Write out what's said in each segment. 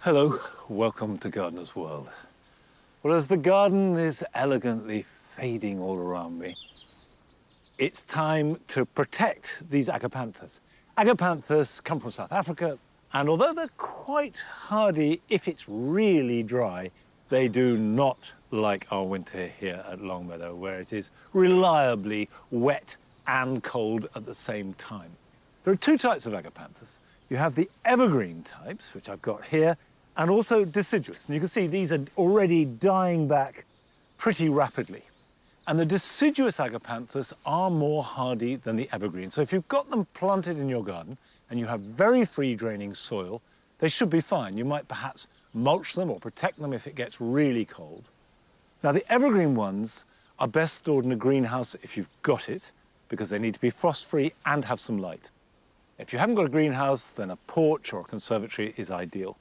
Hello, welcome to Gardener's World. Well, as the garden is elegantly fading all around me, it's time to protect these agapanthus. Agapanthus come from South Africa, and although they're quite hardy if it's really dry, they do not like our winter here at Longmeadow, where it is reliably wet and cold at the same time. There are two types of agapanthus. You have the evergreen types, which I've got here, and also deciduous. And you can see these are already dying back pretty rapidly. And the deciduous agapanthus are more hardy than the evergreen. So if you've got them planted in your garden and you have very free draining soil, they should be fine. You might perhaps mulch them or protect them if it gets really cold. Now, the evergreen ones are best stored in a greenhouse if you've got it, because they need to be frost-free and have some light. If you haven't got a greenhouse, then a porch or a conservatory is ideal.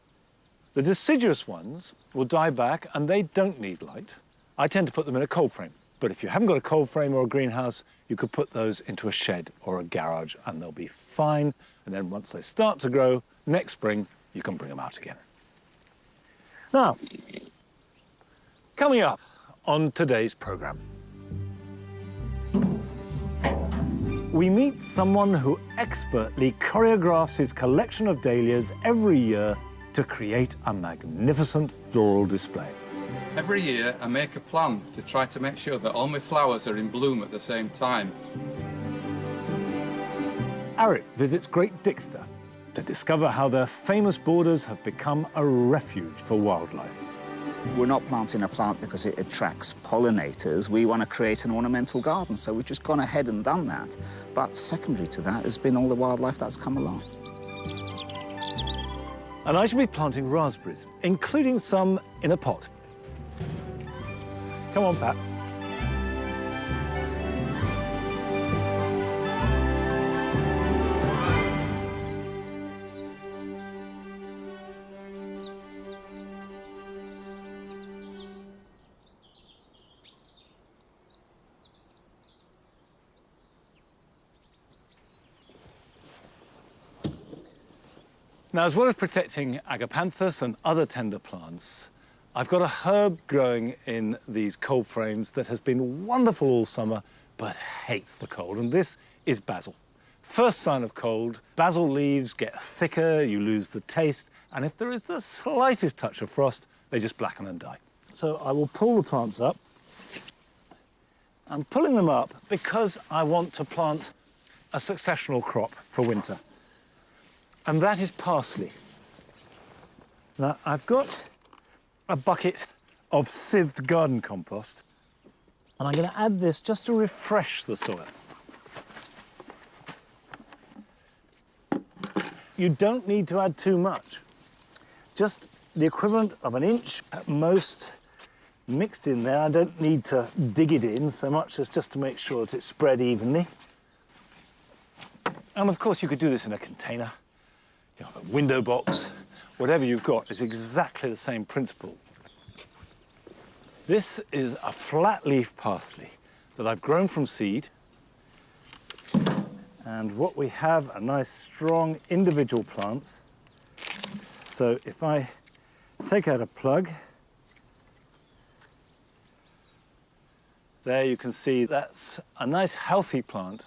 The deciduous ones will die back and they don't need light. I tend to put them in a cold frame, but if you haven't got a cold frame or a greenhouse, you could put those into a shed or a garage and they'll be fine. And then once they start to grow, next spring, you can bring them out again. Now, coming up on today's program, we meet someone who expertly choreographs his collection of dahlias every year to create a magnificent floral display. Every year I make a plan to try to make sure that all my flowers are in bloom at the same time. Eric visits Great Dixter to discover how their famous borders have become a refuge for wildlife. We're not planting a plant because it attracts pollinators. We want to create an ornamental garden, so we've just gone ahead and done that. But secondary to that has been all the wildlife that's come along. And I shall be planting raspberries, including some in a pot. Come on, Pat. Now, as well as protecting agapanthus and other tender plants, I've got a herb growing in these cold frames that has been wonderful all summer, but hates the cold, and this is basil. First sign of cold, basil leaves get thicker, you lose the taste, and if there is the slightest touch of frost, they just blacken and die. So I will pull the plants up. I'm pulling them up because I want to plant a successional crop for winter. And that is parsley. Now, I've got a bucket of sieved garden compost, and I'm going to add this just to refresh the soil. You don't need to add too much. Just the equivalent of an inch at most mixed in there. I don't need to dig it in so much as just to make sure that it's spread evenly. And of course, you could do this in a container. You know, a window box, whatever you've got, is exactly the same principle. This is a flat leaf parsley that I've grown from seed. And what we have are nice, strong, individual plants. So if I take out a plug, there you can see that's a nice, healthy plant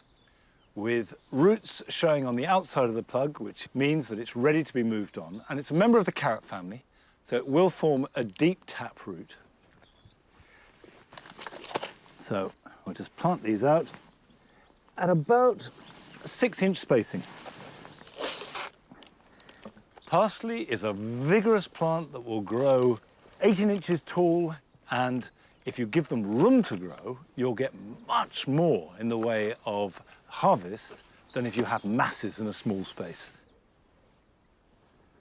with roots showing on the outside of the plug, which means that it's ready to be moved on. And it's a member of the carrot family, so it will form a deep tap root. So we'll just plant these out at about 6-inch spacing. Parsley is a vigorous plant that will grow 18 inches tall, and if you give them room to grow, you'll get much more in the way of harvest than if you have masses in a small space.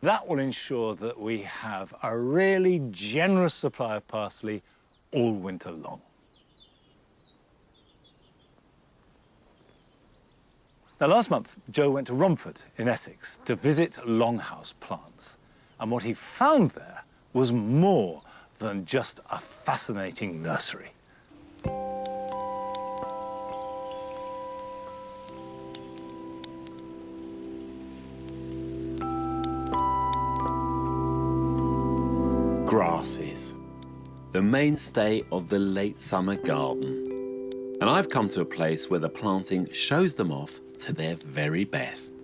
That will ensure that we have a really generous supply of parsley all winter long. Now, last month, Joe went to Romford in Essex to visit Longhouse plants. And what he found there was more than just a fascinating nursery. Grasses, the mainstay of the late summer garden. And I've come to a place where the planting shows them off to their very best.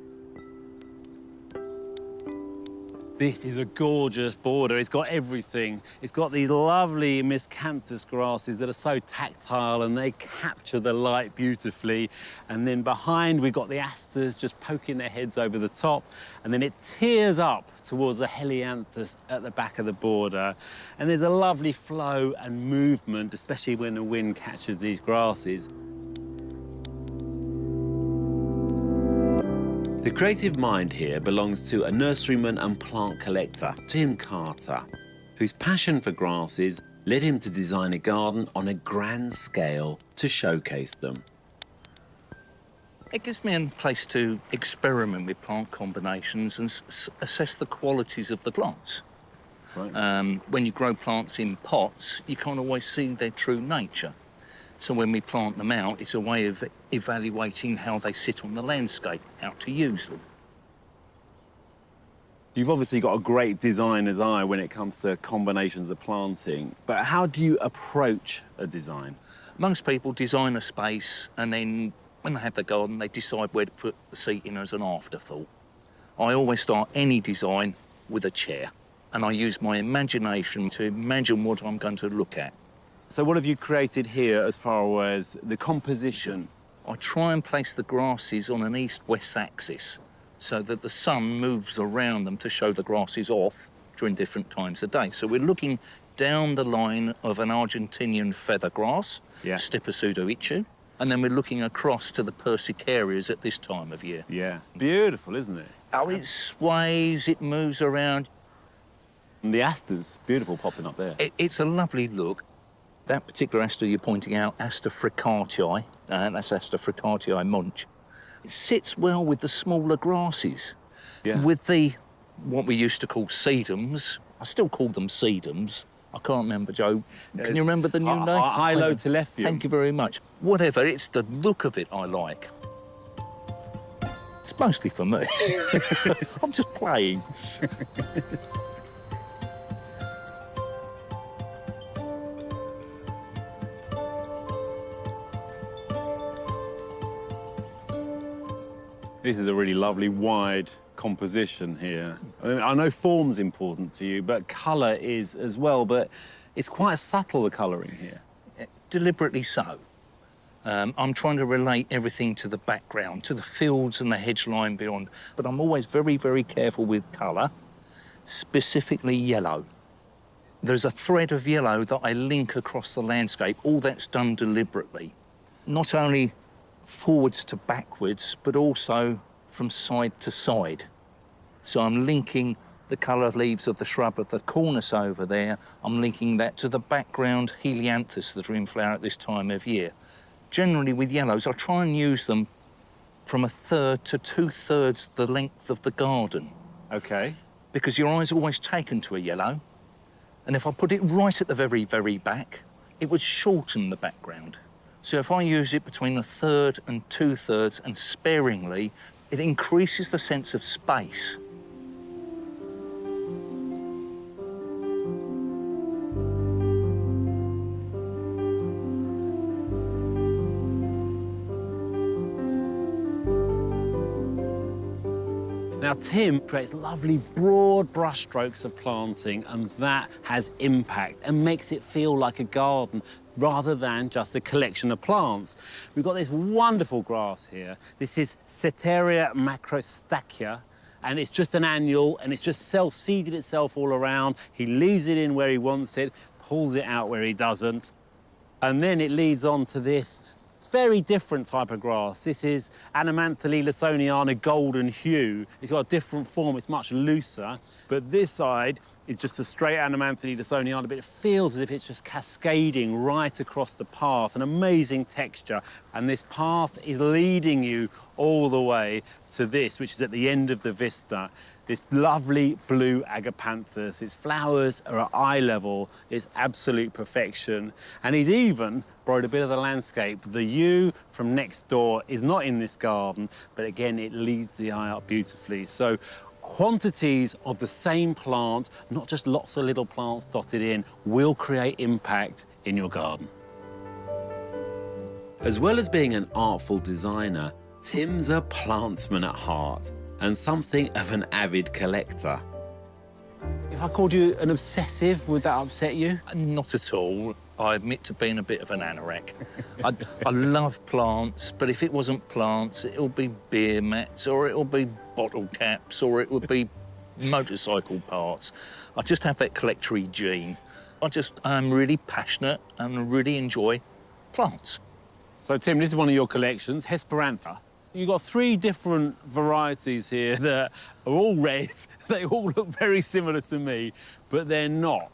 This is a gorgeous border. It's got everything. It's got these lovely miscanthus grasses that are so tactile and they capture the light beautifully. And then behind we've got the asters just poking their heads over the top. And then it tears up towards the helianthus at the back of the border. And there's a lovely flow and movement, especially when the wind catches these grasses. The creative mind here belongs to a nurseryman and plant collector, Tim Carter, whose passion for grasses led him to design a garden on a grand scale to showcase them. It gives me a place to experiment with plant combinations and assess the qualities of the plants. Right. When you grow plants in pots, you can't always see their true nature. So when we plant them out, it's a way of evaluating how they sit on the landscape, how to use them. You've obviously got a great designer's eye when it comes to combinations of planting, but how do you approach a design? Most people design a space and then when they have their garden, they decide where to put the seating as an afterthought. I always start any design with a chair and I use my imagination to imagine what I'm going to look at. So what have you created here as far as the composition? I try and place the grasses on an east-west axis so that the sun moves around them to show the grasses off during different times of day. So we're looking down the line of an Argentinian feather grass, Stipa pseudoichu, and then we're looking across to the Persicarias at this time of year. Yeah. Beautiful, isn't it? Oh, it sways, it moves around. And the asters, beautiful popping up there. It's a lovely look. That particular aster you're pointing out, Aster fricatii, that's Aster fricatii munch, it sits well with the smaller grasses. Yeah. With the, what we used to call sedums, I still call them sedums. I can't remember, Joe. Can you remember the new name? Hylotelephium. Thank you very much. Whatever, it's the look of it I like. It's mostly for me. I'm just playing. This is a really lovely wide composition here. I mean, I know form's important to you, but colour is as well, but it's quite subtle, the colouring here. Deliberately so. I'm trying to relate everything to the background, to the fields and the hedge line beyond, but I'm always very, very careful with colour, specifically yellow. There's a thread of yellow that I link across the landscape. All that's done deliberately. Not only forwards to backwards, but also from side to side. So I'm linking the colour leaves of the shrub of the cornice over there, I'm linking that to the background helianthus that are in flower at this time of year. Generally with yellows, I try and use them from 1/3 to 2/3 the length of the garden. OK. Because your eye's always taken to a yellow, and if I put it right at the very, very back, it would shorten the background. So if I use it between 1/3 and 2/3 and sparingly, it increases the sense of space. Now, Tim creates lovely broad brushstrokes of planting, and that has impact and makes it feel like a garden rather than just a collection of plants. We've got this wonderful grass here. This is Ceteria macrostachya, and it's just an annual, and it's just self-seeded itself all around. He leaves it in where he wants it, pulls it out where he doesn't, and then it leads on to this very different type of grass. This is Anamanthale lawsoniana golden hue. It's got a different form, it's much looser, but this side is just a straight Anamanthale lawsoniana, but it feels as if it's just cascading right across the path, an amazing texture. And this path is leading you all the way to this, which is at the end of the vista. This lovely blue agapanthus. Its flowers are at eye level. It's absolute perfection. And he's even borrowed a bit of the landscape. The yew from next door is not in this garden, but again, it leads the eye up beautifully. So quantities of the same plant, not just lots of little plants dotted in, will create impact in your garden. As well as being an artful designer, Tim's a plantsman at heart and something of an avid collector. If I called you an obsessive, would that upset you? Not at all. I admit to being a bit of an anorak. I love plants, but if it wasn't plants, it'll be beer mats, or it'll be bottle caps, or it would be motorcycle parts. I just have that collectory gene. I'm really passionate and really enjoy plants. So, Tim, this is one of your collections, Hesperantha. You've got 3 different varieties here that are all red. They all look very similar to me, but they're not.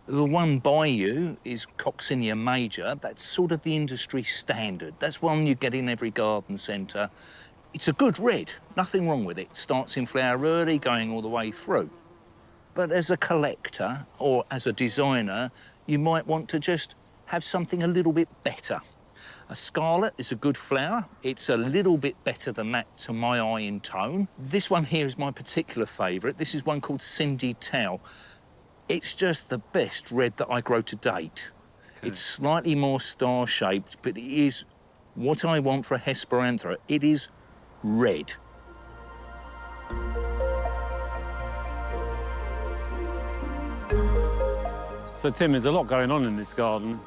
The one by you is Coccinia major. That's sort of the industry standard. That's one you get in every garden centre. It's a good red, nothing wrong with it. Starts in flower early, going all the way through. But as a collector or as a designer, you might want to just have something a little bit better. A scarlet is a good flower. It's a little bit better than that to my eye in tone. This one here is my particular favourite. This is one called Cindy Tao. It's just the best red that I grow to date. Okay. It's slightly more star-shaped, but it is what I want for a Hesperantha. It is red. So, Tim, there's a lot going on in this garden.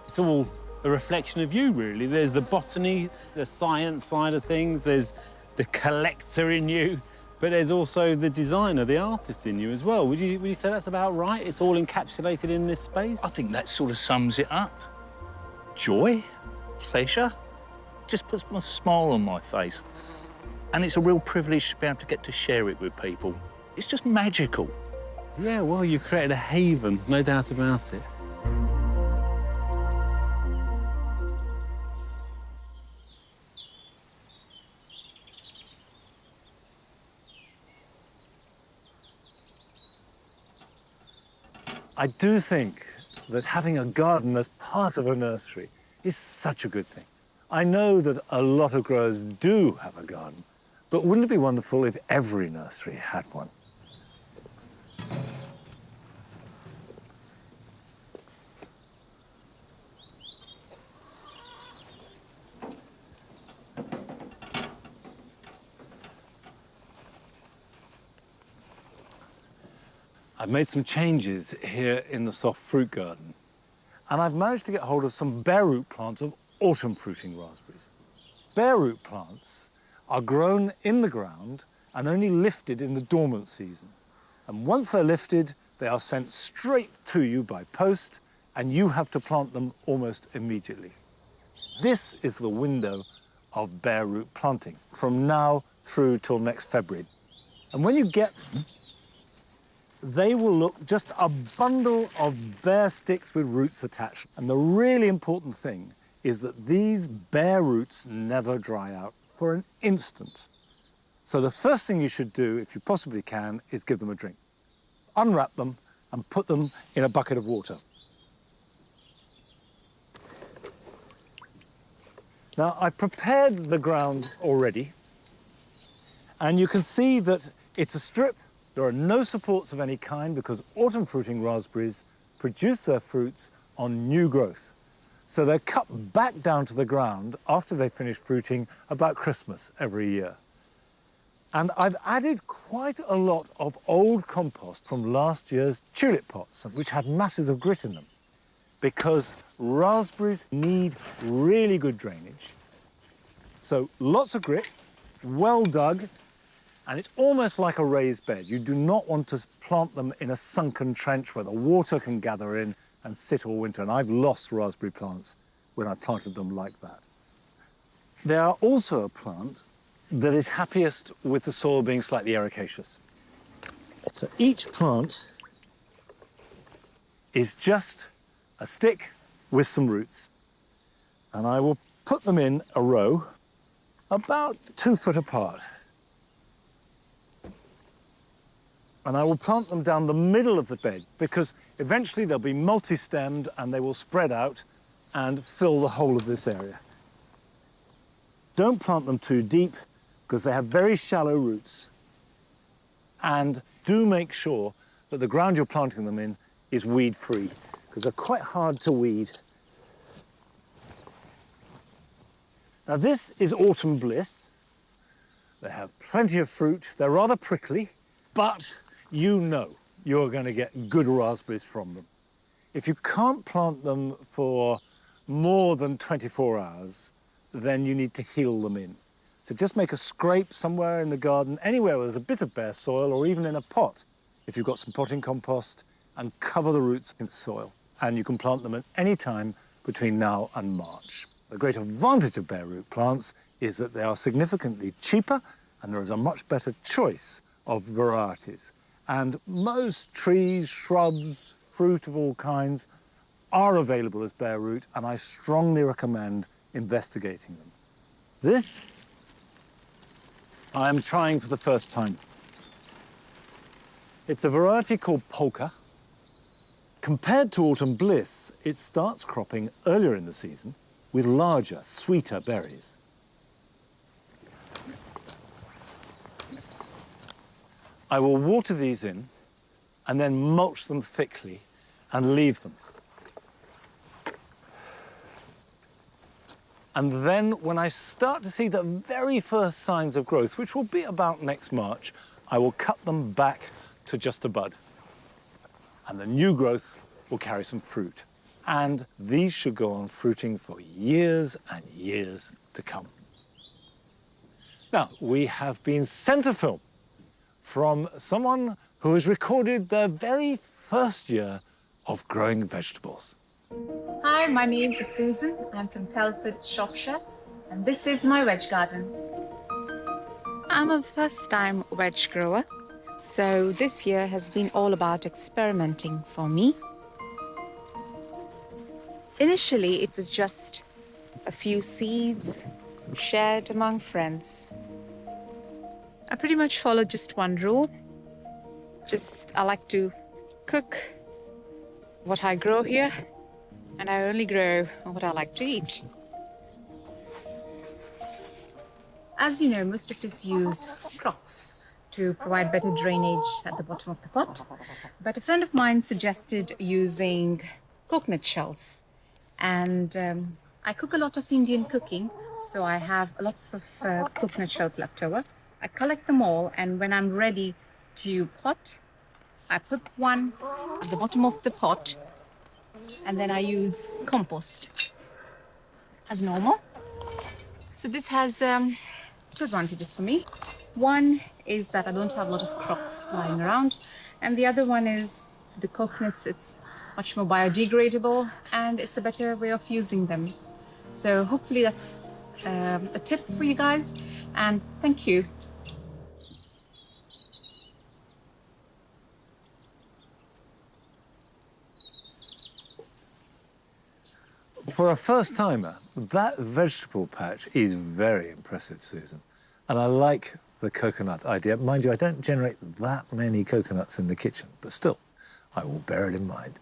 It's all a reflection of you, really. There's the botany, the science side of things, there's the collector in you, but there's also the designer, the artist in you as well. Would you say that's about right? It's all encapsulated in this space? I think that sort of sums it up. Joy, pleasure, just puts my smile on my face. And it's a real privilege to be able to get to share it with people. It's just magical. Yeah, well, you've created a haven, no doubt about it. I do think that having a garden as part of a nursery is such a good thing. I know that a lot of growers do have a garden, but wouldn't it be wonderful if every nursery had one? I've made some changes here in the soft fruit garden, and I've managed to get hold of some bare root plants of autumn fruiting raspberries. Bare root plants are grown in the ground and only lifted in the dormant season. And once they're lifted, they are sent straight to you by post, and you have to plant them almost immediately. This is the window of bare root planting, from now through till next February. And when you get them, they will look just a bundle of bare sticks with roots attached. And the really important thing is that these bare roots never dry out for an instant. So the first thing you should do, if you possibly can, is give them a drink. Unwrap them and put them in a bucket of water. Now, I've prepared the ground already, and you can see that it's a strip. There are no supports of any kind because autumn fruiting raspberries produce their fruits on new growth. So they're cut back down to the ground after they finish fruiting about Christmas every year. And I've added quite a lot of old compost from last year's tulip pots, which had masses of grit in them, because raspberries need really good drainage. So lots of grit, well dug, and it's almost like a raised bed. You do not want to plant them in a sunken trench where the water can gather in and sit all winter. And I've lost raspberry plants when I planted them like that. They are also a plant that is happiest with the soil being slightly ericaceous. So each plant is just a stick with some roots. And I will put them in a row about 2 foot apart. And I will plant them down the middle of the bed because eventually they'll be multi-stemmed and they will spread out and fill the whole of this area. Don't plant them too deep because they have very shallow roots. And do make sure that the ground you're planting them in is weed-free, because they're quite hard to weed. Now this is Autumn Bliss. They have plenty of fruit. They're rather prickly, but you know you're going to get good raspberries from them. If you can't plant them for more than 24 hours, then you need to heel them in. So just make a scrape somewhere in the garden, anywhere where there's a bit of bare soil, or even in a pot, if you've got some potting compost, and cover the roots in soil. And you can plant them at any time between now and March. The great advantage of bare root plants is that they are significantly cheaper, and there is a much better choice of varieties. And most trees, shrubs, fruit of all kinds are available as bare root, and I strongly recommend investigating them. This I'm trying for the first time. It's a variety called Polka. Compared to Autumn Bliss, it starts cropping earlier in the season with larger, sweeter berries. I will water these in and then mulch them thickly and leave them. And then when I start to see the very first signs of growth, which will be about next March, I will cut them back to just a bud. And the new growth will carry some fruit. And these should go on fruiting for years and years to come. Now, we have been sent a film from someone who has recorded their very first year of growing vegetables. Hi, my name is Susan. I'm from Telford, Shropshire, and this is my veg garden. I'm a first-time veg grower, so this year has been all about experimenting for me. Initially, it was just a few seeds shared among friends. I pretty much followed just one rule. I like to cook what I grow here, and I only grow what I like to eat. As you know, most of us use crocks to provide better drainage at the bottom of the pot. But a friend of mine suggested using coconut shells. And I cook a lot of Indian cooking, so I have lots of coconut shells left over. I collect them all, and when I'm ready to pot, I put one at the bottom of the pot, and then I use compost as normal. So this has two advantages for me. One is that I don't have a lot of crops lying around, and the other one is for the coconuts, it's much more biodegradable, and it's a better way of using them. So hopefully that's a tip for you guys, and thank you. For a first-timer, that vegetable patch is very impressive, Susan. And I like the coconut idea. Mind you, I don't generate that many coconuts in the kitchen, but still, I will bear it in mind.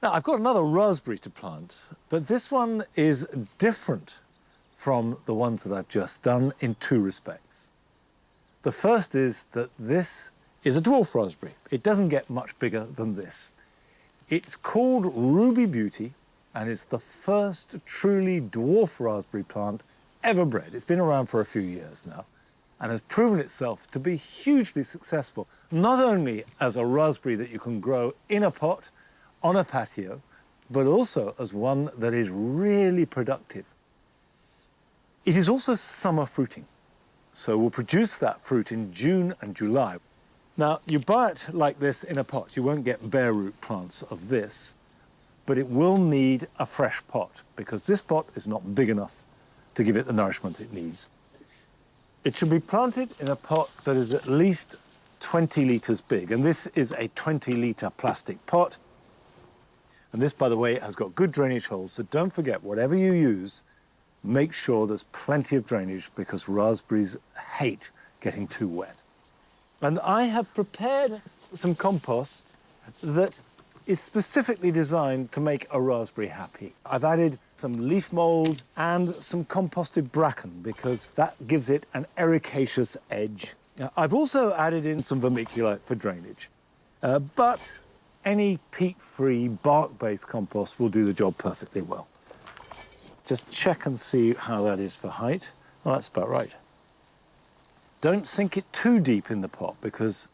Now, I've got another raspberry to plant, but this one is different from the ones that I've just done in two respects. The first is that this is a dwarf raspberry. It doesn't get much bigger than this. It's called Ruby Beauty, and it's the first truly dwarf raspberry plant ever bred. It's been around for a few years now and has proven itself to be hugely successful, not only as a raspberry that you can grow in a pot, on a patio, but also as one that is really productive. It is also summer fruiting, so we'll produce that fruit in June and July. Now, you buy it like this in a pot. You won't get bare root plants of this, but it will need a fresh pot because this pot is not big enough to give it the nourishment it needs. It should be planted in a pot that is at least 20 litres big, and this is a 20-litre plastic pot. And this, by the way, has got good drainage holes, so don't forget, whatever you use, make sure there's plenty of drainage because raspberries hate getting too wet. And I have prepared some compost that is specifically designed to make a raspberry happy. I've added some leaf mould and some composted bracken because that gives it an ericaceous edge. Now, I've also added in some vermiculite for drainage, but any peat-free, bark-based compost will do the job perfectly well. Just check and see how that is for height. Well, that's about right. Don't sink it too deep in the pot because,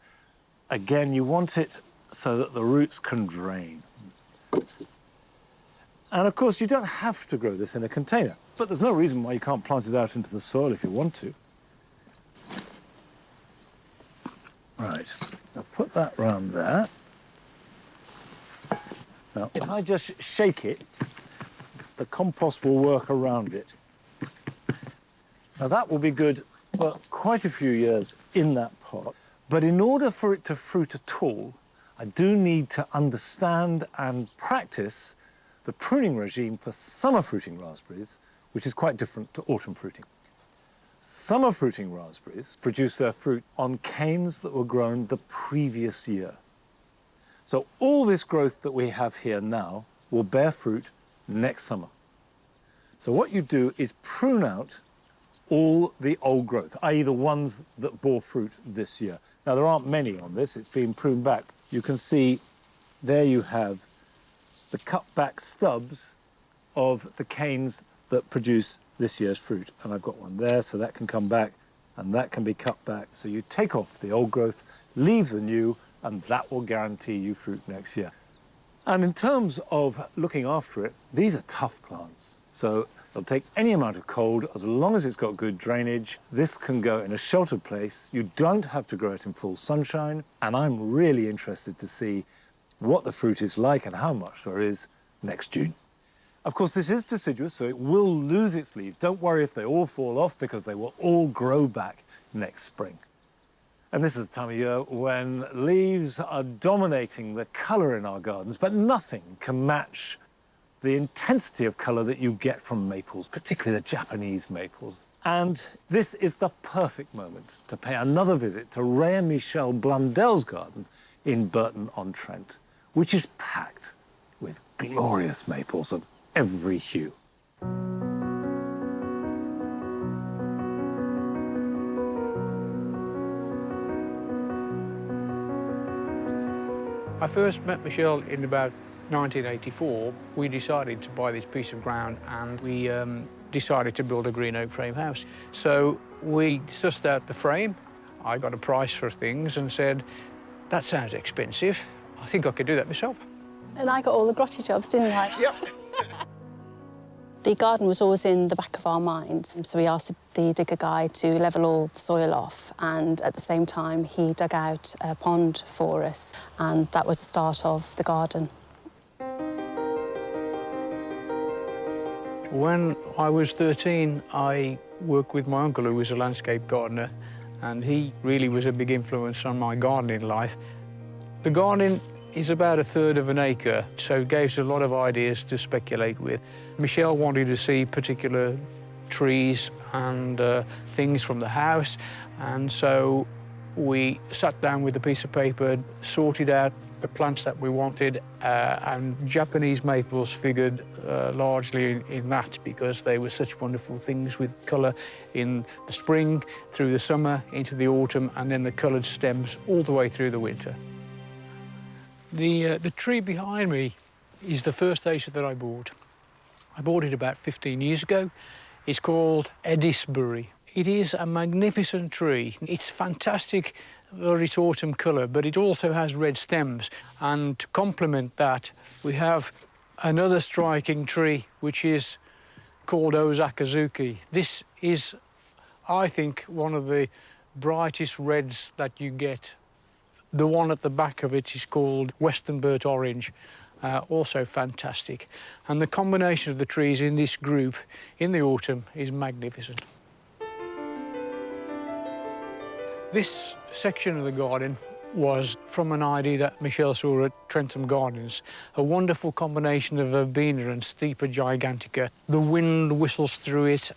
again, you want it so that the roots can drain. And of course, you don't have to grow this in a container, but there's no reason why you can't plant it out into the soil if you want to. Right, I'll put that round there. Now, if I just shake it, the compost will work around it. Now, that will be good for quite a few years in that pot. But in order for it to fruit at all, I do need to understand and practice the pruning regime for summer fruiting raspberries, which is quite different to autumn fruiting. Summer fruiting raspberries produce their fruit on canes that were grown the previous year. So all this growth that we have here now will bear fruit next summer. So what you do is prune out all the old growth, i.e. the ones that bore fruit this year. Now, there aren't many on this, it's been pruned back. You can see there you have the cut back stubs of the canes that produce this year's fruit. And I've got one there, so that can come back, and that can be cut back. So you take off the old growth, leave the new, and that will guarantee you fruit next year. And in terms of looking after it, these are tough plants. So it'll take any amount of cold, as long as it's got good drainage. This can go in a sheltered place. You don't have to grow it in full sunshine. And I'm really interested to see what the fruit is like and how much there is next June. Of course, this is deciduous, so it will lose its leaves. Don't worry if they all fall off, because they will all grow back next spring. And this is the time of year when leaves are dominating the colour in our gardens, but nothing can match the intensity of colour that you get from maples, particularly the Japanese maples. And this is the perfect moment to pay another visit to Ray and Michelle Blundell's garden in Burton-on-Trent, which is packed with glorious maples of every hue. I first met Michelle in about 1984. We decided to buy this piece of ground, and we decided to build a green oak frame house. So we sussed out the frame. I got a price for things and said, that sounds expensive. I think I could do that myself. And I got all the grotty jobs, didn't I? Yep. The garden was always in the back of our minds, so we asked the digger guy to level all the soil off, and at the same time he dug out a pond for us, and that was the start of the garden. When I was 13, I worked with my uncle, who was a landscape gardener, and he really was a big influence on my gardening life. The garden is about 1/3 of an acre, so it gave us a lot of ideas to speculate with. Michelle wanted to see particular trees and things from the house, and so we sat down with a piece of paper, sorted out the plants that we wanted, and Japanese maples figured largely in that, because they were such wonderful things with colour in the spring, through the summer, into the autumn, and then the coloured stems all the way through the winter. The tree behind me is the first acer that I bought. I bought it about 15 years ago. It's called Edisbury. It is a magnificent tree. It's fantastic for its autumn colour, but it also has red stems. And to complement that, we have another striking tree, which is called Osakazuki. This is, I think, one of the brightest reds that you get. The one at the back of it is called Western Burnt Orange, also fantastic. And the combination of the trees in this group in the autumn is magnificent. This section of the garden was from an idea that Michelle saw at Trentham Gardens, a wonderful combination of verbena and Stipa gigantica. The wind whistles through it.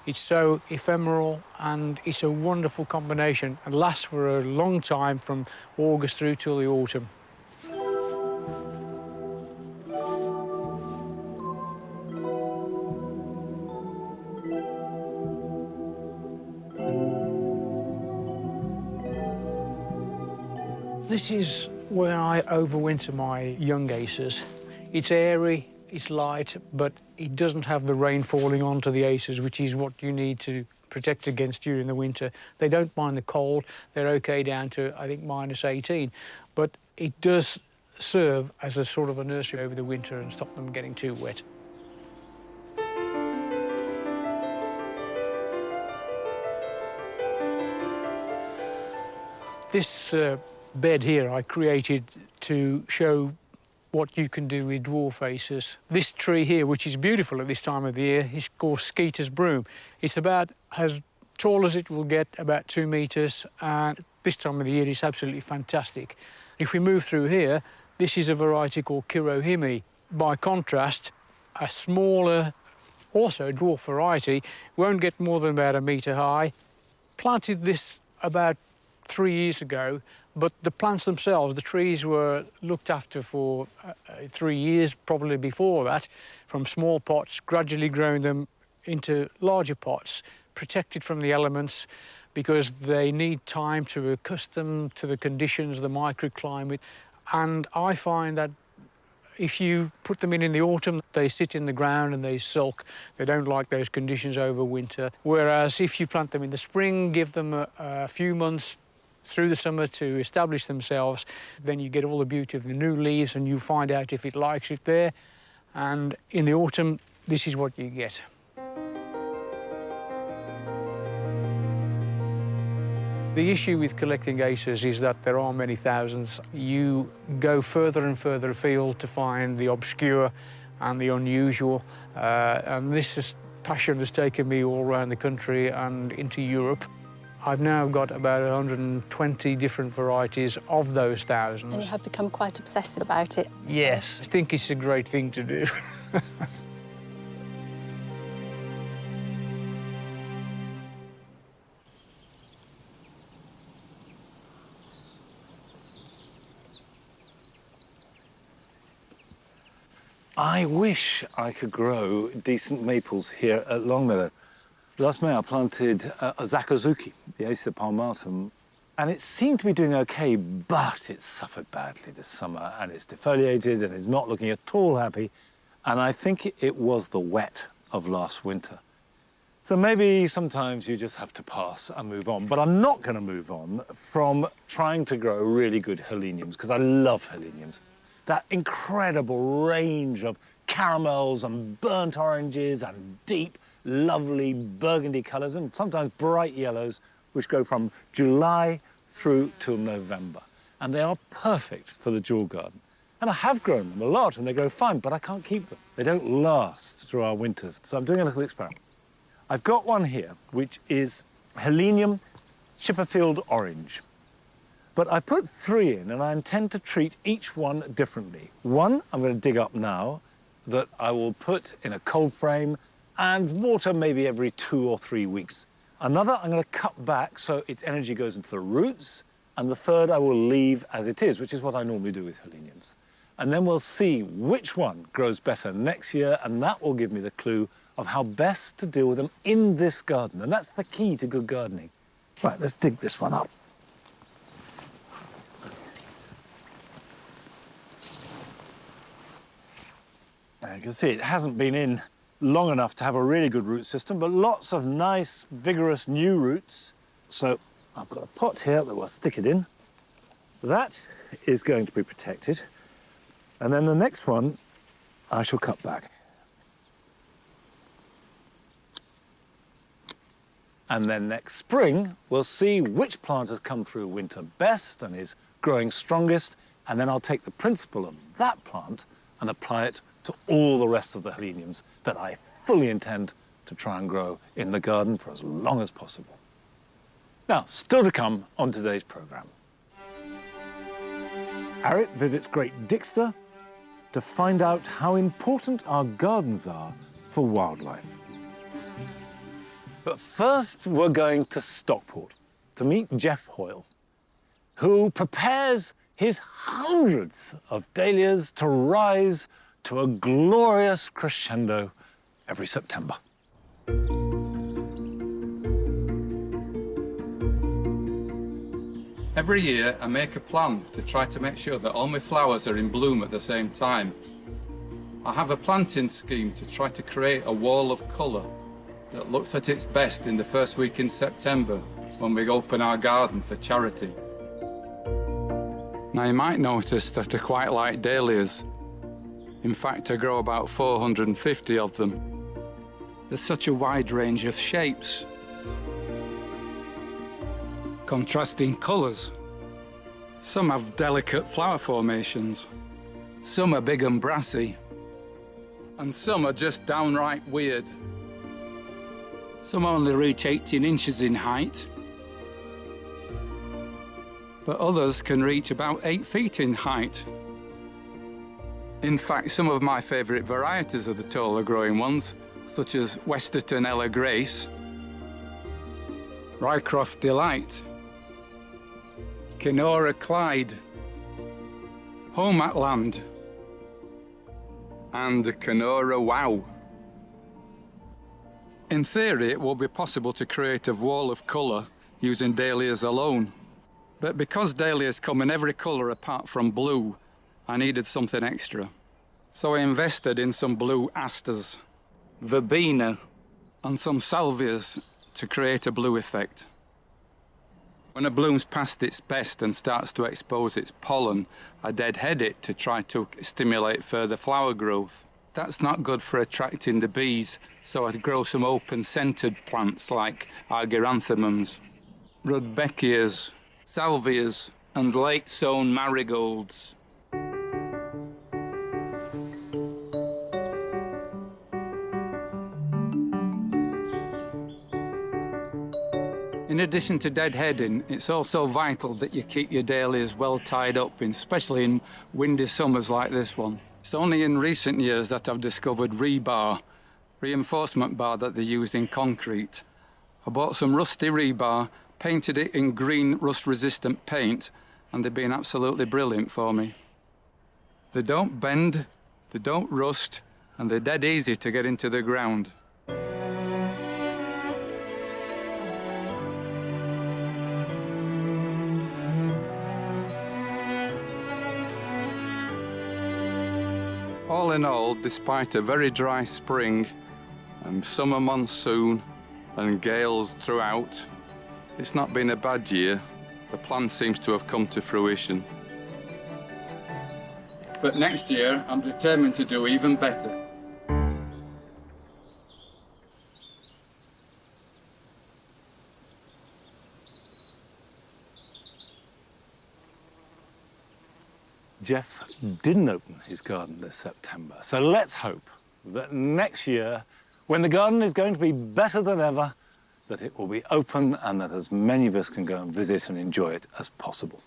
It's so ephemeral, and it's a wonderful combination and lasts for a long time, from August through till the autumn. This is where I overwinter my young aces. It's airy, it's light, but it doesn't have the rain falling onto the aces, which is what you need to protect against during the winter. They don't mind the cold. They're OK down to, I think, -18. But it does serve as a sort of a nursery over the winter and stop them getting too wet. This bed here I created to show what you can do with dwarf aces. This tree here, which is beautiful at this time of the year, is called Skeeter's Broom. It's about as tall as it will get, about 2 metres, and this time of the year it's absolutely fantastic. If we move through here, this is a variety called Kirohime. By contrast, a smaller, also dwarf variety, won't get more than about 1 metre high. Planted this about 3 years ago, but the plants themselves, the trees, were looked after for 3 years, probably before that, from small pots, gradually growing them into larger pots, protected from the elements, because they need time to accustom to the conditions, the microclimate. And I find that if you put them in the autumn, they sit in the ground and they sulk. They don't like those conditions over winter. Whereas if you plant them in the spring, give them a few months through the summer to establish themselves, then you get all the beauty of the new leaves and you find out if it likes it there. And in the autumn, this is what you get. The issue with collecting aces is that there are many thousands. You go further and further afield to find the obscure and the unusual. And this passion has taken me all around the country and into Europe. I've now got about 120 different varieties of those thousands. And you have become quite obsessive about it. Yes, so I think it's a great thing to do. I wish I could grow decent maples here at Longmeadow. Last May I planted a Zakazuki, the Acer palmatum, and it seemed to be doing OK, but it suffered badly this summer, and it's defoliated and is not looking at all happy, and I think it was the wet of last winter. So maybe sometimes you just have to pass and move on, but I'm not going to move on from trying to grow really good heleniums, because I love heleniums. That incredible range of caramels and burnt oranges and deep, lovely burgundy colours and sometimes bright yellows, which go from July through till November. And they are perfect for the jewel garden. And I have grown them a lot and they grow fine, but I can't keep them. They don't last through our winters. So I'm doing a little experiment. I've got one here, which is Helenium Chipperfield Orange. But I put 3 in and I intend to treat each one differently. One I'm going to dig up now that I will put in a cold frame and water maybe every 2 or 3 weeks. Another I'm going to cut back so its energy goes into the roots, and the third I will leave as it is, which is what I normally do with heleniums. And then we'll see which one grows better next year, and that will give me the clue of how best to deal with them in this garden. And that's the key to good gardening. Right, let's dig this one up. Now you can see it hasn't been in long enough to have a really good root system, but lots of nice, vigorous new roots. So I've got a pot here that we'll stick it in. That is going to be protected. And then the next one I shall cut back. And then next spring, we'll see which plant has come through winter best and is growing strongest, and then I'll take the principle of that plant and apply it to all the rest of the heleniums that I fully intend to try and grow in the garden for as long as possible. Now, still to come on today's programme. Arit visits Great Dixter to find out how important our gardens are for wildlife. But first, we're going to Stockport to meet Jeff Hoyle, who prepares his hundreds of dahlias to rise to a glorious crescendo every September. Every year I make a plan to try to make sure that all my flowers are in bloom at the same time. I have a planting scheme to try to create a wall of colour that looks at its best in the first week in September when we open our garden for charity. Now you might notice that I quite like dahlias. In fact, I grow about 450 of them. There's such a wide range of shapes, contrasting colours. Some have delicate flower formations, some are big and brassy, and some are just downright weird. Some only reach 18 inches in height, but others can reach about 8 feet in height. In fact, some of my favourite varieties are the taller growing ones, such as Westerton Ella Grace, Rycroft Delight, Kenora Clyde, Homatland, and Kenora Wow. In theory, it will be possible to create a wall of colour using dahlias alone. But because dahlias come in every colour apart from blue, I needed something extra. So I invested in some blue asters, verbena, and some salvias to create a blue effect. When it blooms past its best and starts to expose its pollen, I deadhead it to try to stimulate further flower growth. That's not good for attracting the bees, so I'd grow some open-scented plants like Argyranthemums, Rudbeckias, Salvias, and late-sown marigolds. In addition to deadheading, it's also vital that you keep your dahlias well tied up, especially in windy summers like this one. It's only in recent years that I've discovered rebar, reinforcement bar that they use in concrete. I bought some rusty rebar, painted it in green rust-resistant paint, and they've been absolutely brilliant for me. They don't bend, they don't rust, and they're dead easy to get into the ground. All in all, despite a very dry spring and summer monsoon and gales throughout, it's not been a bad year. The plan seems to have come to fruition. But next year, I'm determined to do even better. Jeff didn't open his garden this September, so let's hope that next year, when the garden is going to be better than ever, that it will be open and that as many of us can go and visit and enjoy it as possible.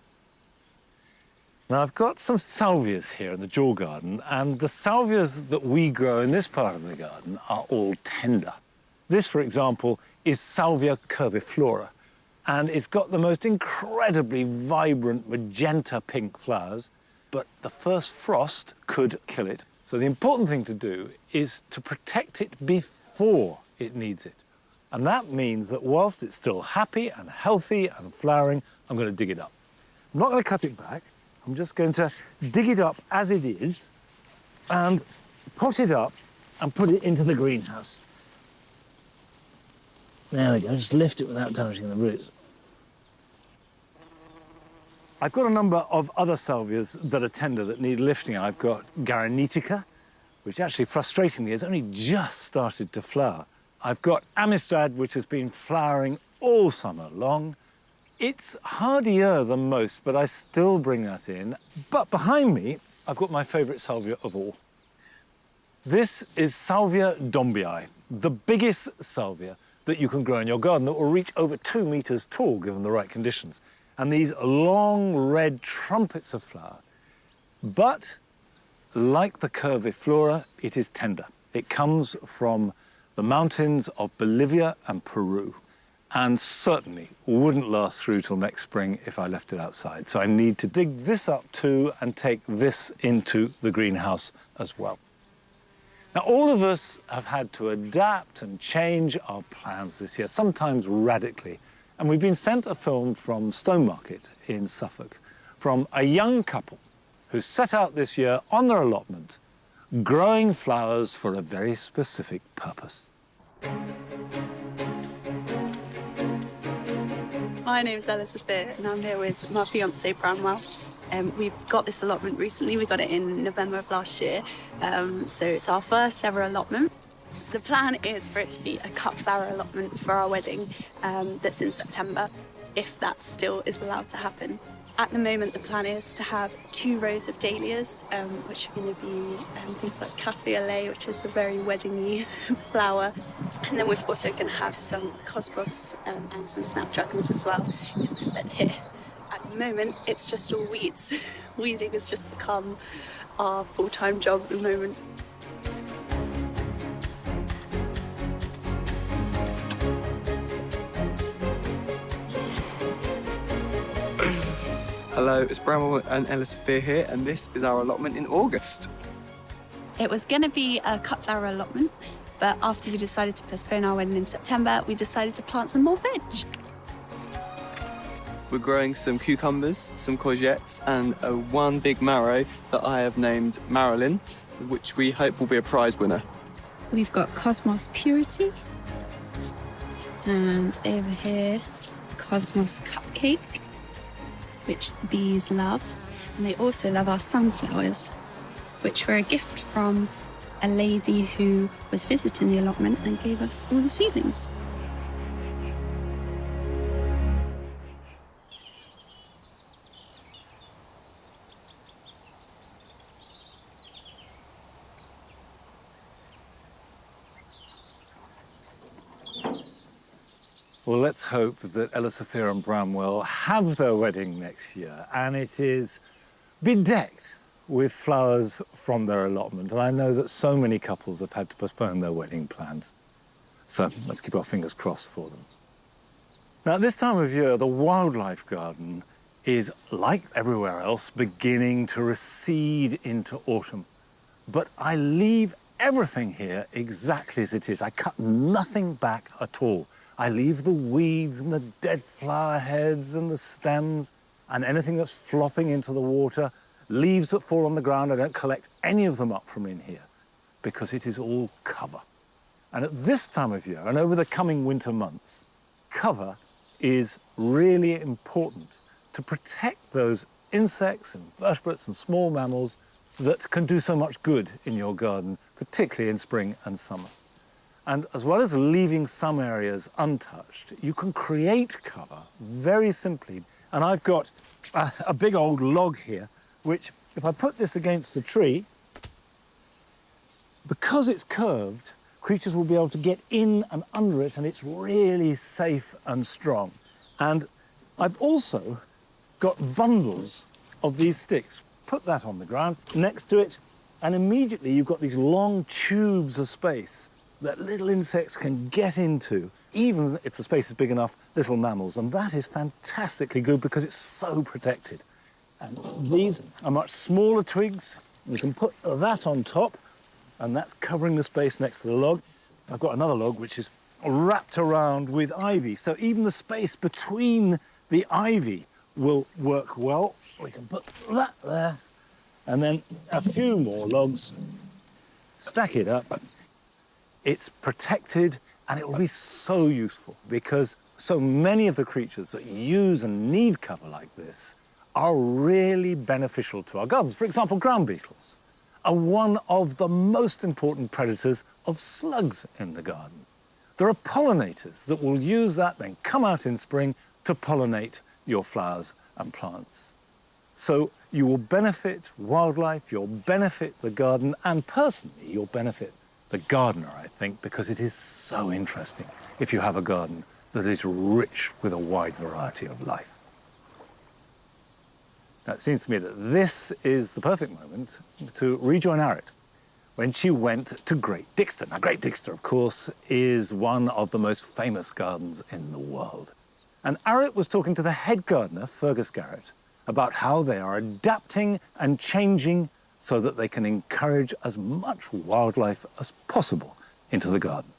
Now, I've got some salvias here in the Jaw garden, and the salvias that we grow in this part of the garden are all tender. This, for example, is Salvia curviflora, and it's got the most incredibly vibrant magenta pink flowers, but the first frost could kill it. So the important thing to do is to protect it before it needs it. And that means that whilst it's still happy and healthy and flowering, I'm going to dig it up. I'm not going to cut it back. I'm just going to dig it up as it is and pot it up and put it into the greenhouse. There we go, just lift it without damaging the roots. I've got a number of other salvias that are tender that need lifting. I've got Garanetica, which actually, frustratingly, has only just started to flower. I've got Amistad, which has been flowering all summer long. It's hardier than most, but I still bring that in. But behind me, I've got my favourite salvia of all. This is Salvia dombii, the biggest salvia that you can grow in your garden that will reach over 2 meters tall, given the right conditions. And these long red trumpets of flower. But like the curviflora, it is tender. It comes from the mountains of Bolivia and Peru, and certainly wouldn't last through till next spring if I left it outside. So I need to dig this up too and take this into the greenhouse as well. Now, all of us have had to adapt and change our plans this year, sometimes radically. And we've been sent a film from Stonemarket in Suffolk from a young couple who set out this year on their allotment growing flowers for a very specific purpose. My name's Elizabeth and I'm here with my fiance Bramwell. We've got this allotment recently. We got it in November of last year. So it's our first ever allotment. So the plan is for it to be a cut flower allotment for our wedding that's in September, if that still is allowed to happen. At the moment, the plan is to have 2 rows of dahlias, which are going to be things like cafe au lait, which is a very wedding-y flower. And then we're also going to have some cosmos and some snapdragons as well in this bed here. At the moment, it's just all weeds. Weeding has just become our full-time job at the moment. Hello, it's Bramwell and Ella Sophia here, and this is our allotment in August. It was going to be a cut flower allotment, but after we decided to postpone our wedding in September, we decided to plant some more veg. We're growing some cucumbers, some courgettes, and one big marrow that I have named Marilyn, which we hope will be a prize winner. We've got Cosmos Purity, and over here, Cosmos Cupcake, which the bees love. And they also love our sunflowers, which were a gift from a lady who was visiting the allotment and gave us all the seedlings. Well, let's hope that Ella Sophia and Bramwell have their wedding next year and it is bedecked with flowers from their allotment. And I know that so many couples have had to postpone their wedding plans. So let's keep our fingers crossed for them. Now, at this time of year, the wildlife garden is, like everywhere else, beginning to recede into autumn. But I leave everything here exactly as it is. I cut nothing back at all. I leave the weeds and the dead flower heads and the stems and anything that's flopping into the water, leaves that fall on the ground. I don't collect any of them up from in here because it is all cover. And at this time of year and over the coming winter months, cover is really important to protect those insects and vertebrates and small mammals that can do so much good in your garden, particularly in spring and summer. And as well as leaving some areas untouched, you can create cover very simply. And I've got a big old log here, which if I put this against the tree, because it's curved, creatures will be able to get in and under it, and it's really safe and strong. And I've also got bundles of these sticks. Put that on the ground next to it, and immediately you've got these long tubes of space that little insects can get into, even if the space is big enough, little mammals. And that is fantastically good because it's so protected. And these are much smaller twigs. You can put that on top, and that's covering the space next to the log. I've got another log which is wrapped around with ivy. So even the space between the ivy will work well. We can put that there, and then a few more logs, stack it up. It's protected, and it will be so useful because so many of the creatures that use and need cover like this are really beneficial to our gardens. For example, ground beetles are one of the most important predators of slugs in the garden. There are pollinators that will use that, then come out in spring to pollinate your flowers and plants. So you will benefit wildlife, you'll benefit the garden, and personally, you'll benefit the gardener, I think, because it is so interesting if you have a garden that is rich with a wide variety of life. Now, it seems to me that this is the perfect moment to rejoin Arit when she went to Great Dixter. Now, Great Dixter, of course, is one of the most famous gardens in the world. And Arit was talking to the head gardener, Fergus Garrett, about how they are adapting and changing so that they can encourage as much wildlife as possible into the garden.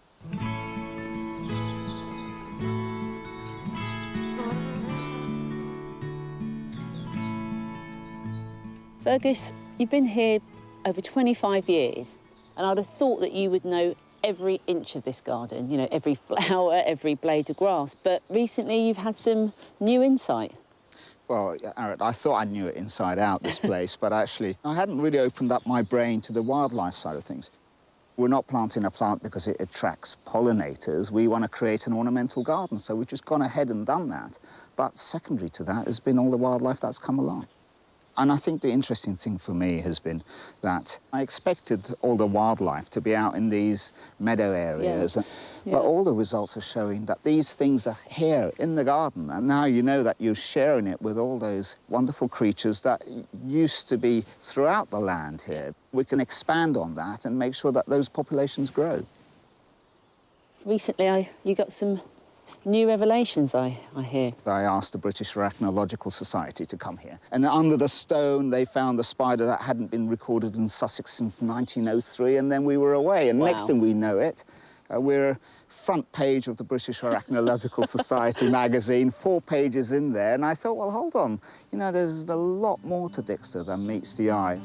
Fergus, you've been here over 25 years, and I'd have thought that you would know every inch of this garden, you know, every flower, every blade of grass, but recently you've had some new insight. Well, Aaron, I thought I knew it inside out, this place, but actually I hadn't really opened up my brain to the wildlife side of things. We're not planting a plant because it attracts pollinators. We want to create an ornamental garden, so we've just gone ahead and done that. But secondary to that has been all the wildlife that's come along. And I think the interesting thing for me has been that I expected all the wildlife to be out in these meadow areas, but all the results are showing that these things are here in the garden, and now you know that you're sharing it with all those wonderful creatures that used to be throughout the land here. We can expand on that and make sure that those populations grow. Recently, you got some new revelations, I hear. I asked the British Archaeological Society to come here, and under the stone they found a spider that hadn't been recorded in Sussex since 1903, and then we were away, and next thing we know it, we're front page of the British Archaeological Society magazine, 4 pages in there, and I thought, well, hold on, you know, there's a lot more to Dixter than meets the eye.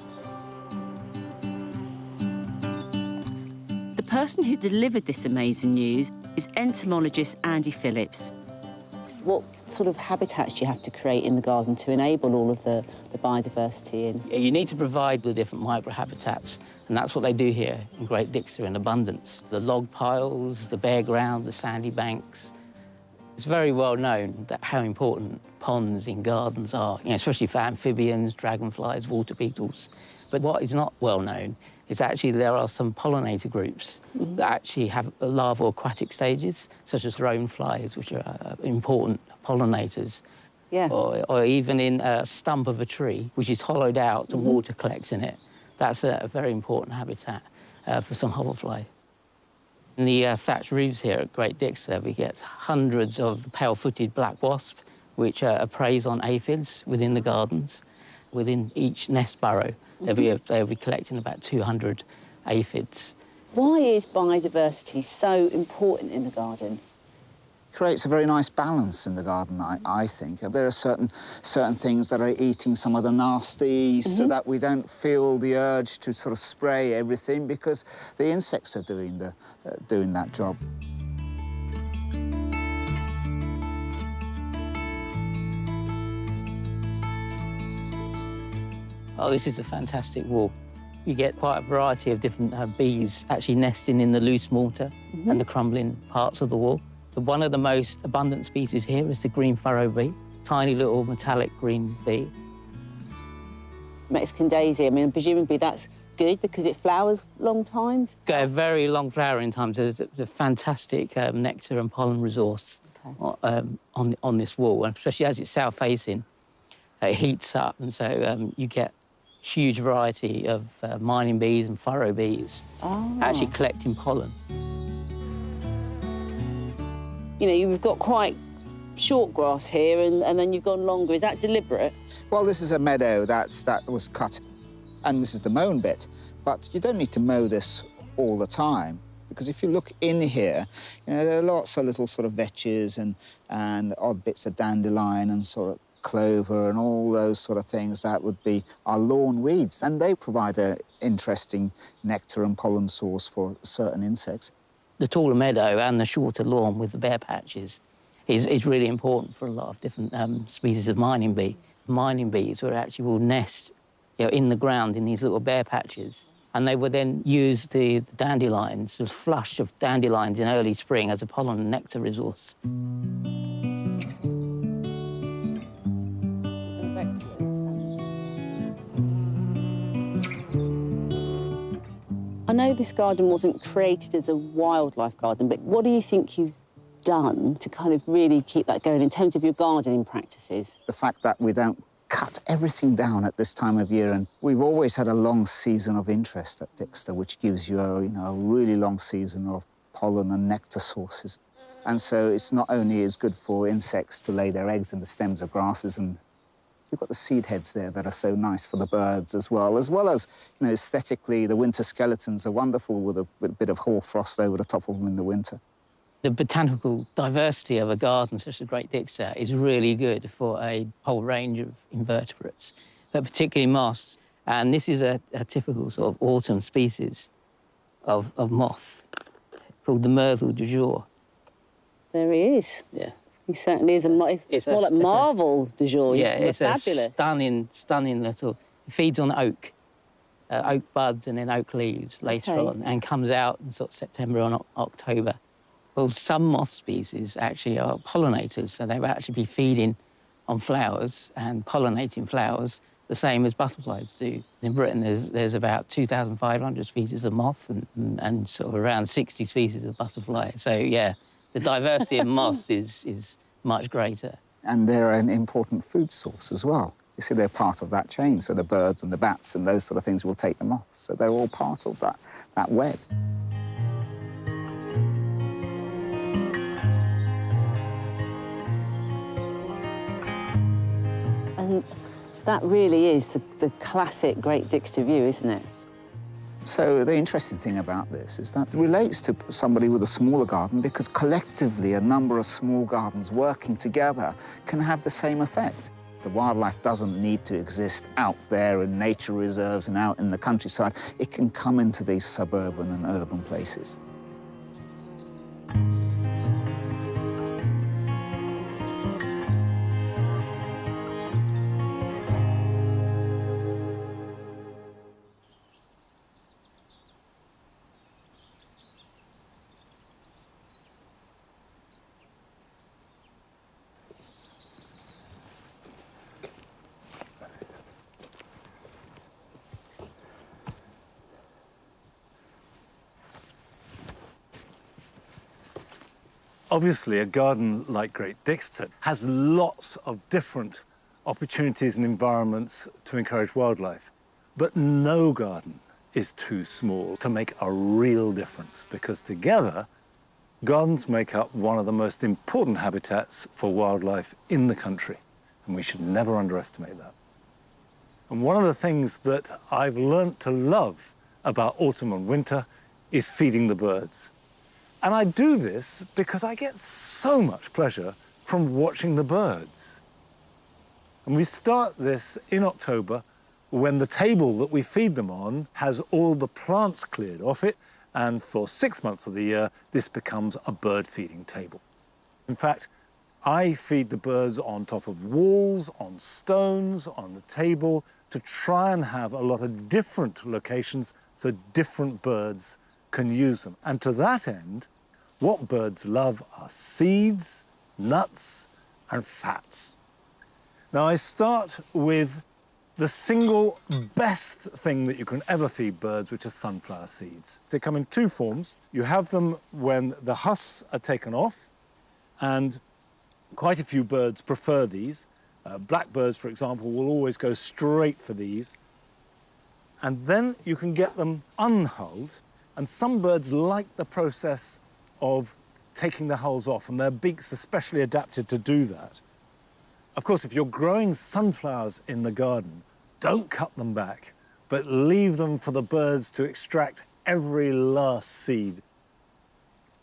The person who delivered this amazing news is entomologist Andy Phillips. What sort of habitats do you have to create in the garden to enable all of the biodiversity? You need to provide the different microhabitats, and that's what they do here in Great Dixter in abundance. The log piles, the bare ground, the sandy banks. It's very well known that how important ponds in gardens are, you know, especially for amphibians, dragonflies, water beetles. But what is not well known is actually there are some pollinator groups that actually have larval aquatic stages, such as drone flies, which are important pollinators. Yeah. Or even in a stump of a tree, which is hollowed out and water collects in it. That's a very important habitat for some hoverfly. In the thatched roofs here at Great Dixter, we get hundreds of pale-footed black wasp, which preys on aphids within the gardens. Within each nest burrow, they'll be collecting about 200 aphids. Why is biodiversity so important in the garden? Creates a very nice balance in the garden, I think. There are certain things that are eating some of the nasties so that we don't feel the urge to sort of spray everything, because the insects are doing that job. Oh, this is a fantastic walk. You get quite a variety of different bees actually nesting in the loose mortar and the crumbling parts of the wall. But one of the most abundant species here is the green furrow bee, tiny little metallic green bee. Mexican daisy, I mean, presumably that's good because it flowers long times? Got a very long flowering time. There's a fantastic nectar and pollen resource on this wall, and especially as it's south-facing, it heats up, and so you get huge variety of mining bees and furrow bees actually collecting pollen. You know, you've got quite short grass here and then you've gone longer. Is that deliberate? Well, this is a meadow that was cut, and this is the mown bit. But you don't need to mow this all the time, because if you look in here, you know, there are lots of little sort of vetches and odd bits of dandelion and sort of clover and all those sort of things that would be our lawn weeds, and they provide an interesting nectar and pollen source for certain insects. The taller meadow and the shorter lawn with the bare patches is really important for a lot of different species of mining bee. Mining bees will nest, you know, in the ground in these little bare patches, and they would then use the dandelions, the flush of dandelions in early spring as a pollen and nectar resource. I know this garden wasn't created as a wildlife garden, but what do you think you've done to kind of really keep that going in terms of your gardening practices? The fact that we don't cut everything down at this time of year, and we've always had a long season of interest at Dixter, which gives you a really long season of pollen and nectar sources. And so it's not only is good for insects to lay their eggs in the stems of grasses, and you've got the seed heads there that are so nice for the birds as well as, you know, aesthetically, the winter skeletons are wonderful with a bit of hoarfrost over the top of them in the winter. The botanical diversity of a garden such as Great Dixter is really good for a whole range of invertebrates, but particularly moths. And this is a typical sort of autumn species of moth called the myrtle du jour. There he is. Yeah. He certainly is it's more like Marvel du jour. Yeah, it's fabulous. a stunning little... It feeds on oak, oak buds and then oak leaves later on, and comes out in sort of September and October. Well, some moth species actually are pollinators, so they will actually be feeding on flowers and pollinating flowers the same as butterflies do. In Britain, there's about 2,500 species of moth and sort of around 60 species of butterfly. So, yeah, the diversity of moths is much greater. And they're an important food source as well. You see, they're part of that chain, so the birds and the bats and those sort of things will take the moths, so they're all part of that web. And that really is the classic Great Dixter view, isn't it? So the interesting thing about this is that it relates to somebody with a smaller garden because collectively a number of small gardens working together can have the same effect. The wildlife doesn't need to exist out there in nature reserves and out in the countryside. It can come into these suburban and urban places. Obviously, a garden like Great Dixter has lots of different opportunities and environments to encourage wildlife. But no garden is too small to make a real difference, because together, gardens make up one of the most important habitats for wildlife in the country, and we should never underestimate that. And one of the things that I've learnt to love about autumn and winter is feeding the birds. And I do this because I get so much pleasure from watching the birds. And we start this in October when the table that we feed them on has all the plants cleared off it, and for 6 months of the year, this becomes a bird feeding table. In fact, I feed the birds on top of walls, on stones, on the table, to try and have a lot of different locations so different birds can use them. And to that end, what birds love are seeds, nuts, and fats. Now, I start with the single best thing that you can ever feed birds, which are sunflower seeds. They come in two forms. You have them when the husks are taken off, and quite a few birds prefer these. Blackbirds, for example, will always go straight for these. And then you can get them unhulled, and some birds like the process of taking the hulls off, and their beaks are specially adapted to do that. Of course, if you're growing sunflowers in the garden, don't cut them back, but leave them for the birds to extract every last seed.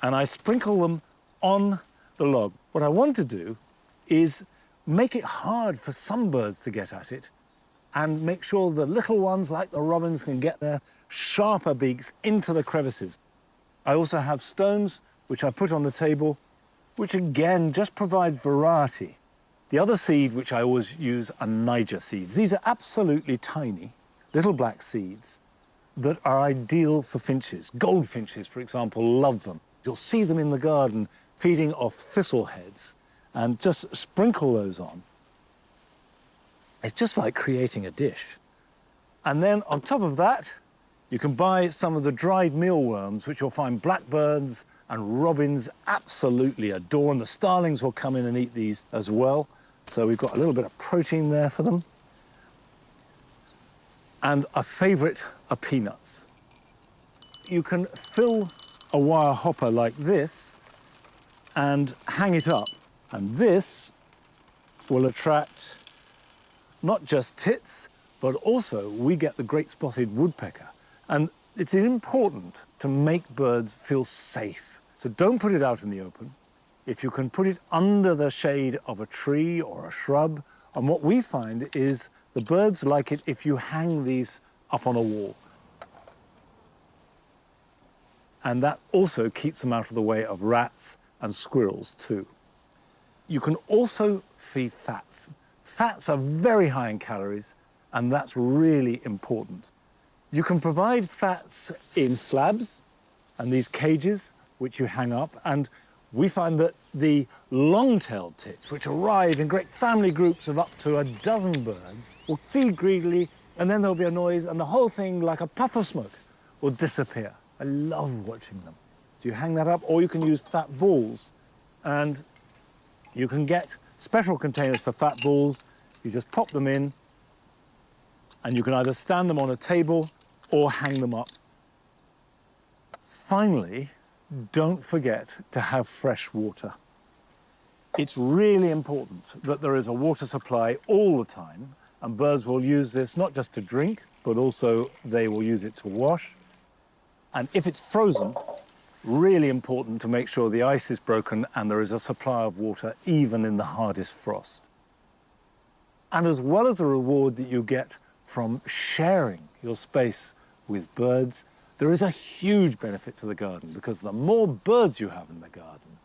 And I sprinkle them on the log. What I want to do is make it hard for some birds to get at it, and make sure the little ones, like the robins, can get their sharper beaks into the crevices. I also have stones, which I put on the table, which again just provides variety. The other seed which I always use are Niger seeds. These are absolutely tiny, little black seeds that are ideal for finches. Goldfinches, for example, love them. You'll see them in the garden feeding off thistle heads, and just sprinkle those on. It's just like creating a dish. And then on top of that, you can buy some of the dried mealworms, which you'll find blackbirds and robins absolutely adore, and the starlings will come in and eat these as well. So we've got a little bit of protein there for them. And a favourite are peanuts. You can fill a wire hopper like this and hang it up. And this will attract not just tits, but also we get the great spotted woodpecker. And it's important to make birds feel safe. So don't put it out in the open. If you can put it under the shade of a tree or a shrub, and what we find is The birds like it if you hang these up on a wall. And that also keeps them out of the way of rats and squirrels too. You can also feed fats. Fats are very high in calories, and that's really important. You can provide fats in slabs and these cages, which you hang up, and we find that the long-tailed tits, which arrive in great family groups of up to a dozen birds, will feed greedily, and then there'll be a noise, and the whole thing, like a puff of smoke, will disappear. I love watching them. So you hang that up, or you can use fat balls, and you can get special containers for fat balls. You just pop them in, and you can either stand them on a table or hang them up. Finally, don't forget to have fresh water. It's really important that there is a water supply all the time, and birds will use this not just to drink, but also they will use it to wash. And if it's frozen, really important to make sure the ice is broken and there is a supply of water even in the hardest frost. And as well as the reward that you get from sharing your space with birds, there is a huge benefit to the garden, because the more birds you have in the garden,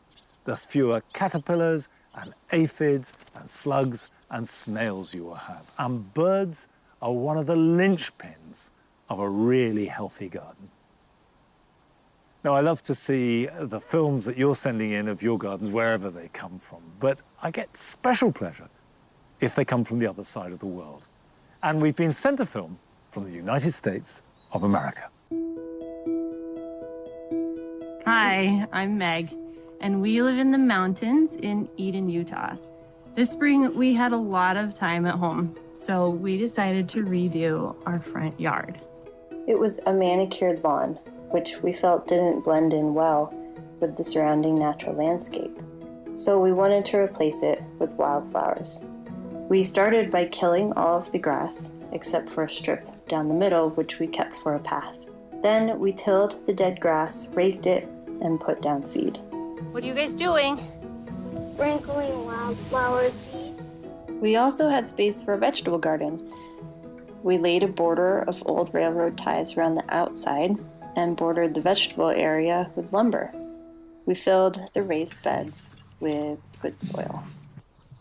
the fewer caterpillars and aphids and slugs and snails you will have. And birds are one of the linchpins of a really healthy garden. Now, I love to see the films that you're sending in of your gardens, wherever they come from, but I get special pleasure if they come from the other side of the world. And we've been sent a film from the United States of America. Hi, I'm Meg, and we live in the mountains in Eden, Utah. This spring, we had a lot of time at home, so we decided to redo our front yard. It was a manicured lawn, which we felt didn't blend in well with the surrounding natural landscape. So we wanted to replace it with wildflowers. We started by killing all of the grass, except for a strip down the middle, which we kept for a path. Then we tilled the dead grass, raked it, and put down seed. What are you guys doing? Sprinkling wildflower seeds. We also had space for a vegetable garden. We laid a border of old railroad ties around the outside and bordered the vegetable area with lumber. We filled the raised beds with good soil.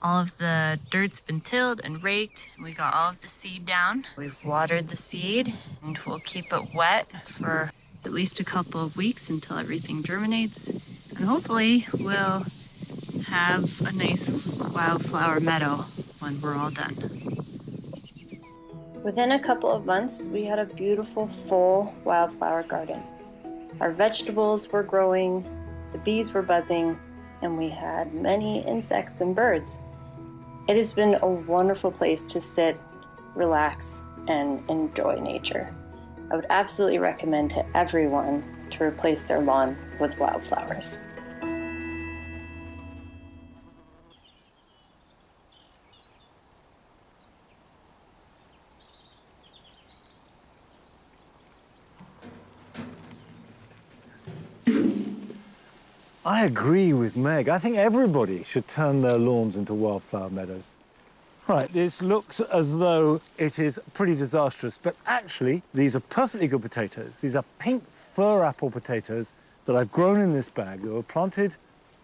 All of the dirt's been tilled and raked. We got all of the seed down. We've watered the seed, and we'll keep it wet for at least a couple of weeks until everything germinates. And hopefully we'll have a nice wildflower meadow when we're all done. Within a couple of months, we had a beautiful, full wildflower garden. Our vegetables were growing, the bees were buzzing, and we had many insects and birds. It has been a wonderful place to sit, relax, and enjoy nature. I would absolutely recommend to everyone to replace their lawn with wildflowers. I agree with Meg. I think everybody should turn their lawns into wildflower meadows. Right, this looks as though it is pretty disastrous, but actually, these are perfectly good potatoes. These are pink fir apple potatoes that I've grown in this bag. They were planted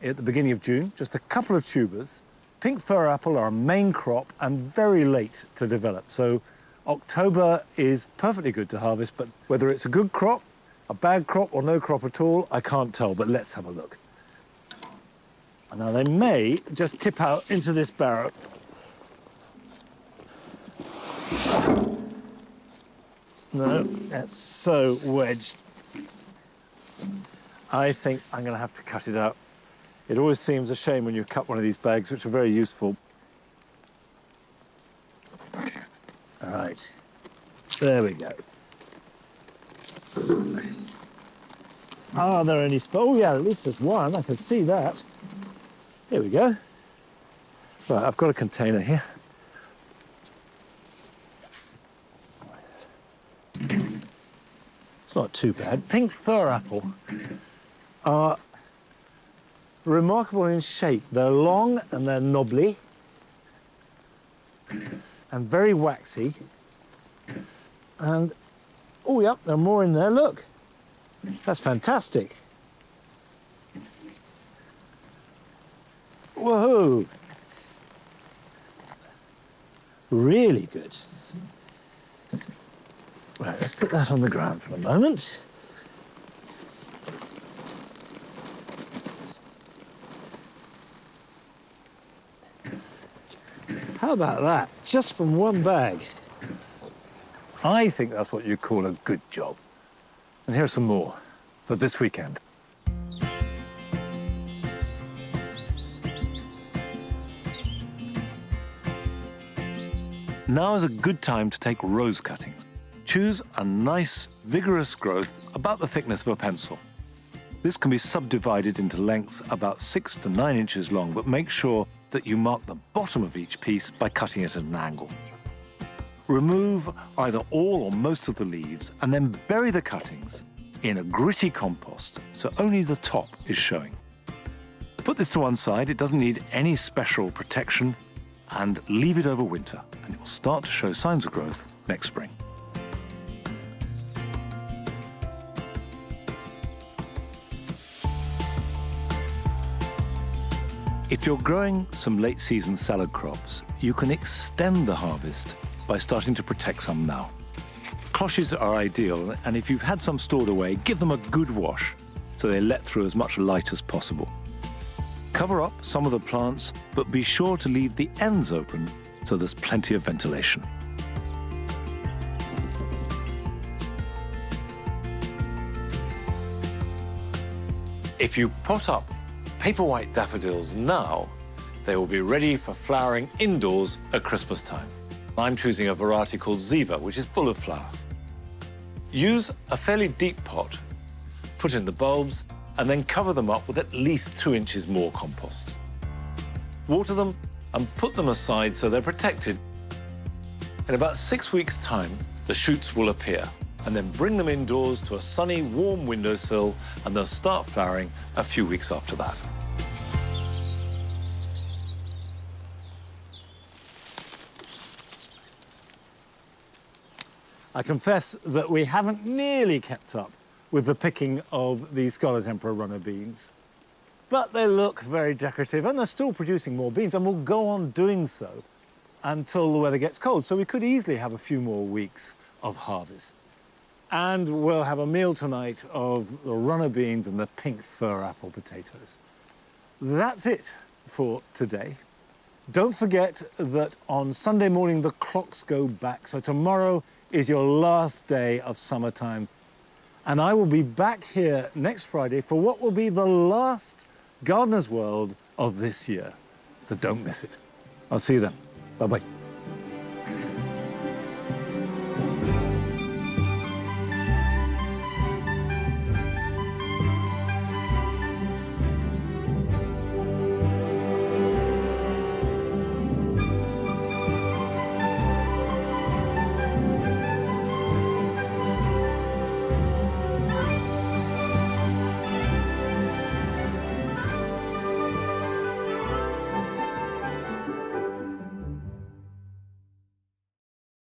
at the beginning of June, just a couple of tubers. Pink fir apple are a main crop and very late to develop, so October is perfectly good to harvest, but whether it's a good crop, a bad crop, or no crop at all, I can't tell, but let's have a look. Now, they may just tip out into this barrow. No, that's so wedged. I think I'm going to have to cut it out. It always seems a shame when you cut one of these bags, which are very useful. All right, there we go. Are there any oh yeah, at least there's one, I can see that. Here we go. Right, I've got a container here. It's not too bad. Pink fir apple are remarkable in shape. They're long and they're knobbly. and very waxy. And, oh, yep, there are more in there, look. That's fantastic. Whoa. Really good. Right, let's put that on the ground for a moment. How about that? Just from one bag. I think that's what you call a good job. And here's some more for this weekend. Now is a good time to take rose cuttings. Choose a nice, vigorous growth about the thickness of a pencil. This can be subdivided into lengths about 6 to 9 inches long, but make sure that you mark the bottom of each piece by cutting it at an angle. Remove either all or most of the leaves and then bury the cuttings in a gritty compost so only the top is showing. Put this to one side, it doesn't need any special protection, and leave it over winter, and it will start to show signs of growth next spring. If you're growing some late-season salad crops, you can extend the harvest by starting to protect some now. Cloches are ideal, and if you've had some stored away, give them a good wash so they let through as much light as possible. Cover up some of the plants, but be sure to leave the ends open so there's plenty of ventilation. If you pot up paper white daffodils now, they will be ready for flowering indoors at Christmas time. I'm choosing a variety called Ziva, which is full of flower. Use a fairly deep pot, put in the bulbs, and then cover them up with at least 2 inches more compost. Water them and put them aside so they're protected. In about 6 weeks' time, the shoots will appear, and then bring them indoors to a sunny, warm windowsill, and they'll start flowering a few weeks after that. I confess that we haven't nearly kept up with the picking of the Scarlet Emperor runner beans. But they look very decorative, and they're still producing more beans, and will go on doing so until the weather gets cold. So we could easily have a few more weeks of harvest. And we'll have a meal tonight of the runner beans and the pink fir apple potatoes. That's it for today. Don't forget that on Sunday morning, the clocks go back. So tomorrow is your last day of summertime. And I will be back here next Friday for what will be the last Gardener's World of this year. So don't miss it. I'll see you then. Bye-bye.